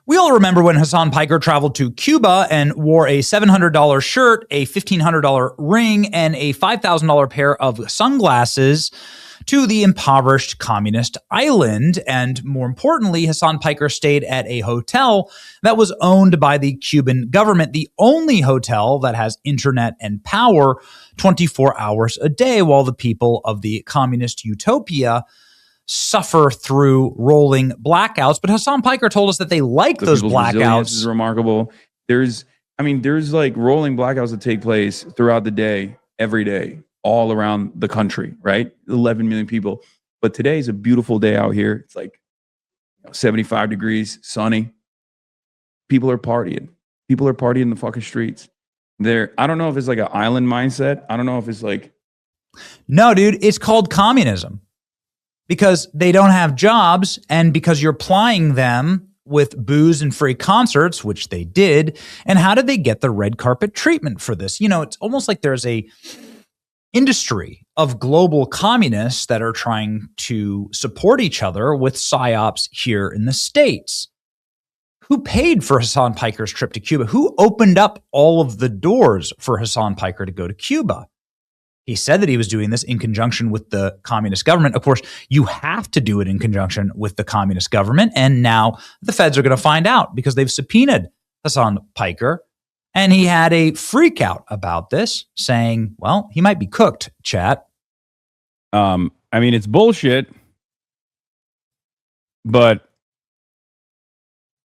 We all remember when Hassan Piker traveled to Cuba and wore a $700 shirt, a $1,500 ring, and a $5,000 pair of sunglasses to the impoverished communist island. And more importantly, Hassan Piker stayed at a hotel that was owned by the Cuban government, the only hotel that has internet and power 24 hours a day, while the people of the communist utopia suffer through rolling blackouts. But Hassan Piker told us that they like those blackouts. This is remarkable. There's like rolling blackouts that take place throughout the day, every day, all around the country, right? 11 million people. But today is a beautiful day out here. It's like 75 degrees, sunny. People are partying. People are partying in the fucking streets. I don't know if it's like an island mindset. I don't know if it's like... No, dude, it's called communism. Because they don't have jobs, and because you're plying them with booze and free concerts, which they did. And how did they get the red carpet treatment for this? You know, it's almost like there's a industry of global communists that are trying to support each other with psyops here in the States. Who paid for Hassan Piker's trip to Cuba? Who opened up all of the doors for Hassan Piker to go to Cuba? He said that he was doing this in conjunction with the communist government. Of course, you have to do it in conjunction with the communist government. And now the feds are going to find out because they've subpoenaed Hassan Piker. And he had a freak out about this, saying, well, he might be cooked, chat. I mean, it's bullshit, but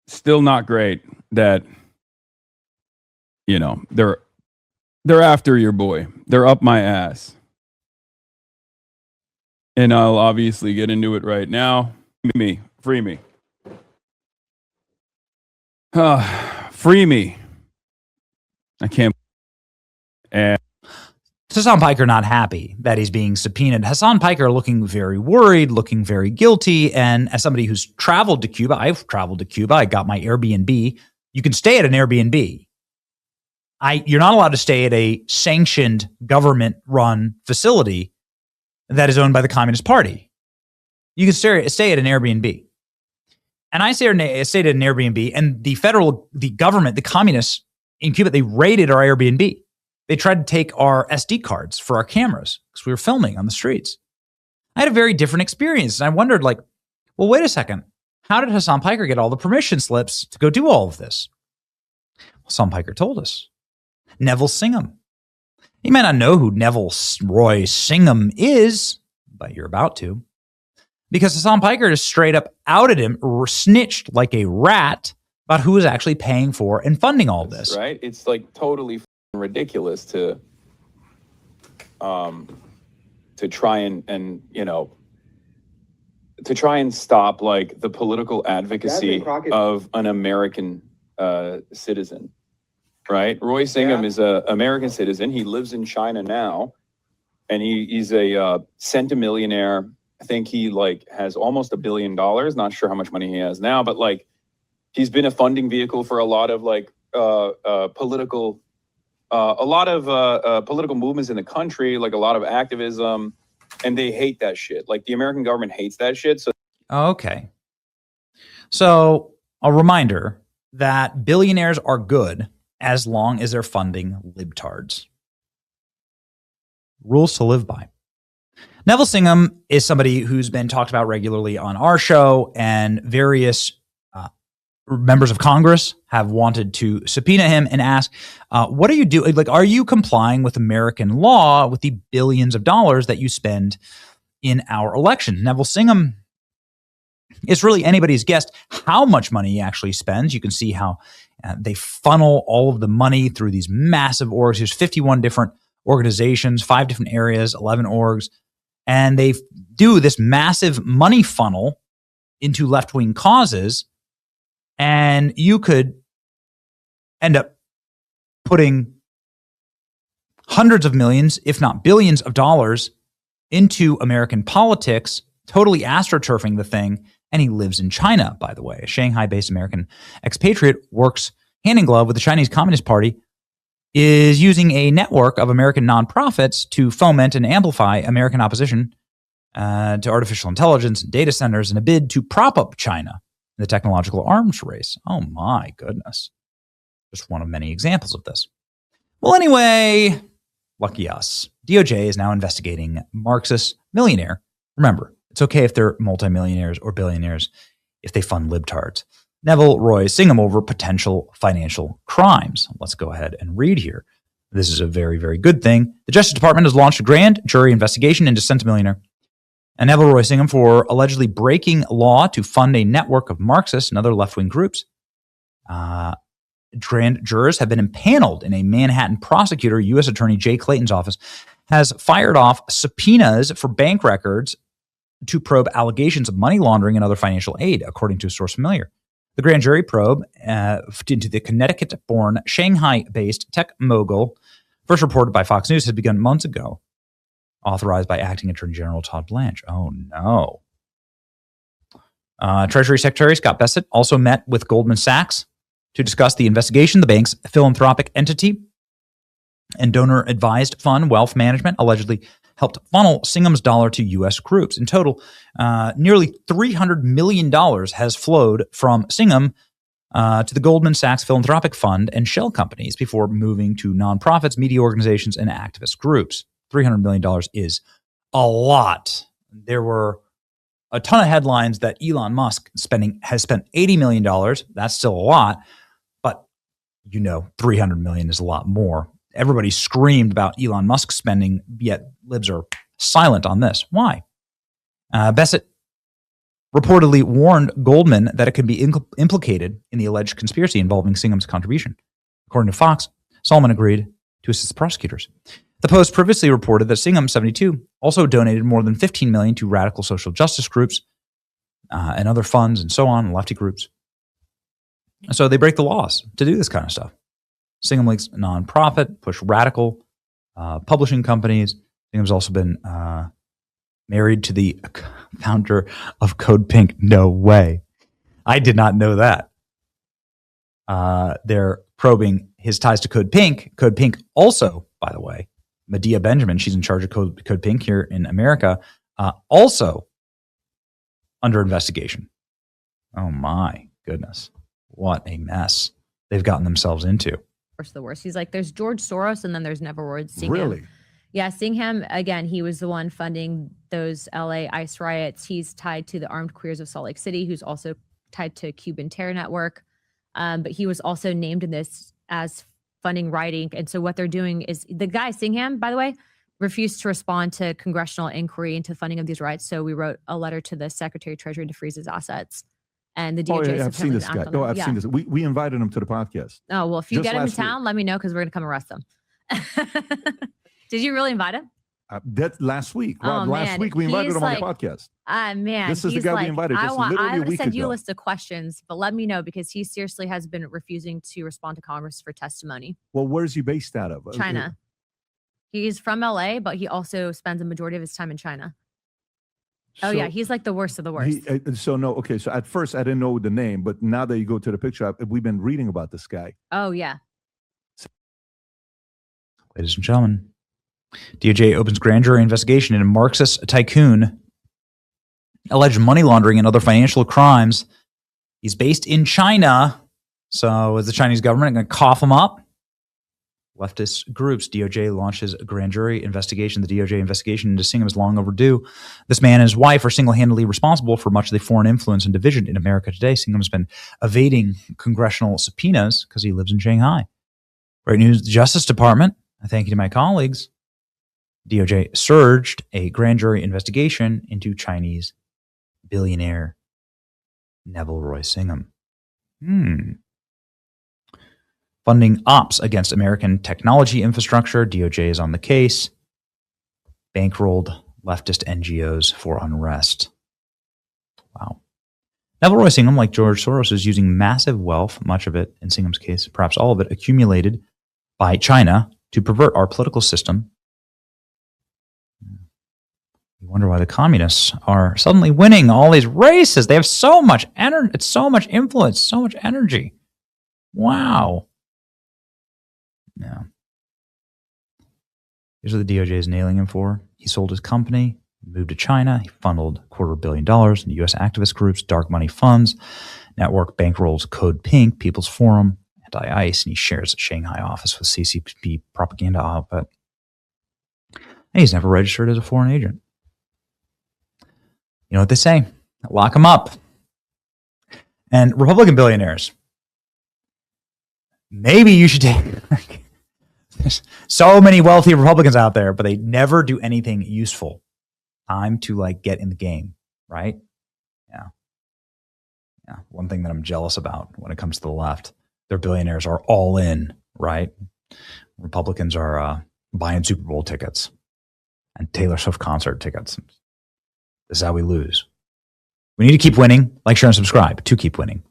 still not great that, you know, they're after your boy. They're up my ass. And I'll obviously get into it right now. Free me. Free me. I can't. And Hassan Piker not happy that he's being subpoenaed. Hassan Piker looking very worried, looking very guilty. And as somebody who's traveled to Cuba, I've traveled to Cuba. I got my Airbnb. You can stay at an Airbnb. You're not allowed to stay at a sanctioned government-run facility that is owned by the Communist Party. You can stay at an Airbnb. And I stayed at an Airbnb, and the government, the communists in Cuba, they raided our Airbnb. They tried to take our SD cards for our cameras because we were filming on the streets. I had a very different experience, and I wondered, like, well, wait a second. How did Hassan Piker get all the permission slips to go do all of this? Hassan Piker told us. Neville Singham. You may not know who Neville Roy Singham is, but you're about to. Because Hassan Piker just straight up outed him, or snitched like a rat about who was actually paying for and funding all this. Right? It's like totally ridiculous to try and you know, to try and stop like the political advocacy of an American citizen. Right? Roy Singham is an American citizen. He lives in China now, and he's a centimillionaire. I think he like has almost $1 billion. Not sure how much money he has now, but like he's been a funding vehicle for a lot of like political movements in the country, like a lot of activism, and they hate that shit. Like the American government hates that shit. So okay. So a reminder that billionaires are good as long as they're funding libtards. Rules to live by. Neville Singham is somebody who's been talked about regularly on our show, and various members of Congress have wanted to subpoena him and ask, what are you doing? Like, are you complying with American law with the billions of dollars that you spend in our election? Neville Singham, it's really anybody's guess how much money he actually spends. You can see how they funnel all of the money through these massive orgs. There's 51 different organizations, 5 different areas, 11 orgs. And they do this massive money funnel into left-wing causes. And you could end up putting hundreds of millions, if not billions of dollars into American politics, totally astroturfing the thing. And he lives in China, by the way. A Shanghai-based American expatriate works hand in glove with the Chinese Communist Party, is using a network of American nonprofits to foment and amplify American opposition to artificial intelligence and data centers in a bid to prop up China in the technological arms race. Oh my goodness. Just one of many examples of this. Well, anyway, lucky us. DOJ is now investigating Marxist millionaire. Remember, it's okay if they're multimillionaires or billionaires if they fund libtards. Neville Roy Singham over potential financial crimes. Let's go ahead and read here. This is a very, very good thing. The Justice Department has launched a grand jury investigation into centimillionaire and Neville Roy Singham for allegedly breaking law to fund a network of Marxists and other left-wing groups. Grand jurors have been impaneled in a Manhattan prosecutor. U.S. Attorney Jay Clayton's office has fired off subpoenas for bank records to probe allegations of money laundering and other financial aid, according to a source familiar. The grand jury probe into the Connecticut-born, Shanghai-based tech mogul, first reported by Fox News, had begun months ago, authorized by Acting Attorney General Todd Blanche. Oh, no. Treasury Secretary Scott Bessent also met with Goldman Sachs to discuss the investigation. The bank's philanthropic entity and donor-advised fund, Wealth Management, allegedly helped funnel Singham's dollar to U.S. groups. In total, nearly $300 million has flowed from Singham to the Goldman Sachs Philanthropic Fund and shell companies before moving to nonprofits, media organizations, and activist groups. $300 million is a lot. There were a ton of headlines that Elon Musk has spent $80 million. That's still a lot, but $300 million is a lot more. Everybody screamed about Elon Musk spending, yet libs are silent on this. Why? Bessent reportedly warned Goldman that it could be implicated in the alleged conspiracy involving Singham's contribution. According to Fox, Solomon agreed to assist prosecutors. The Post previously reported that Singham, 72, also donated more than $15 million to radical social justice groups and other funds and so on, lefty groups. So they break the laws to do this kind of stuff. Singham links nonprofit, push radical publishing companies. Singham's also been married to the founder of Code Pink. No way. I did not know that. They're probing his ties to Code Pink. Code Pink also, by the way, Medea Benjamin, she's in charge of Code Pink here in America, also under investigation. Oh my goodness. What a mess they've gotten themselves into. The worst. He's like, there's George Soros and then there's Neville Roy Singham. Really? Yeah, Singham, again, he was the one funding those LA ICE riots. He's tied to the Armed Queers of Salt Lake City, who's also tied to Cuban Terror Network. But he was also named in this as funding rioting. And so what they're doing is, the guy, Singham, by the way, refused to respond to congressional inquiry into funding of these riots. So we wrote a letter to the Secretary of Treasury to freeze his assets. And the DOJ I've seen this guy. Oh, I've seen this. We invited him to the podcast. Oh, well, if you Just get him in last week. town, let me know because we're going to come arrest him. Did you really invite him? That last week. Oh, Rob, last man. week we invited He's him like- on the podcast. Man, This is the he's guy we like, invited just literally I a would week send you a ago. list of questions, but let me know because he seriously has been refusing to respond to Congress for testimony. Well, where's he based out of? China. He's from LA, but he also spends a majority of his time in China. Oh, yeah. He's like the worst of the worst. So at first I didn't know the name, but now that you go to the picture, we've been reading about this guy. Oh, yeah. Ladies and gentlemen, DOJ opens grand jury investigation into Marxist tycoon, alleged money laundering and other financial crimes. He's based in China. So is the Chinese government going to cough him up? Leftist groups. DOJ launches a grand jury investigation. The DOJ investigation into Singham is long overdue. This man and his wife are single-handedly responsible for much of the foreign influence and division in America today. Singham's been evading congressional subpoenas because he lives in Shanghai. Great news. The Justice Department, thank you to my colleagues, DOJ surged a grand jury investigation into Chinese billionaire Neville Roy Singham. Funding ops against American technology infrastructure. DOJ is on the case. Bankrolled leftist NGOs for unrest. Wow. Neville Roy Singham, like George Soros, is using massive wealth, much of it, in Singham's case, perhaps all of it, accumulated by China to pervert our political system. You wonder why the communists are suddenly winning all these races. They have so much energy, it's so much influence, so much energy. Wow. Yeah. Here's what the DOJ is nailing him for. He sold his company, moved to China. He funneled $250 million into U.S. activist groups, dark money funds, network bankrolls Code Pink, People's Forum, Anti-ICE, and he shares a Shanghai office with CCP propaganda outfit. And he's never registered as a foreign agent. You know what they say? Lock him up. And Republican billionaires, maybe you should take... There's so many wealthy Republicans out there, but they never do anything useful. Time to like get in the game, right? Yeah. One thing that I'm jealous about when it comes to the left, their billionaires are all in, right? Republicans are buying Super Bowl tickets and Taylor Swift concert tickets. This is how we lose. We need to keep winning. Like, share, and subscribe to keep winning.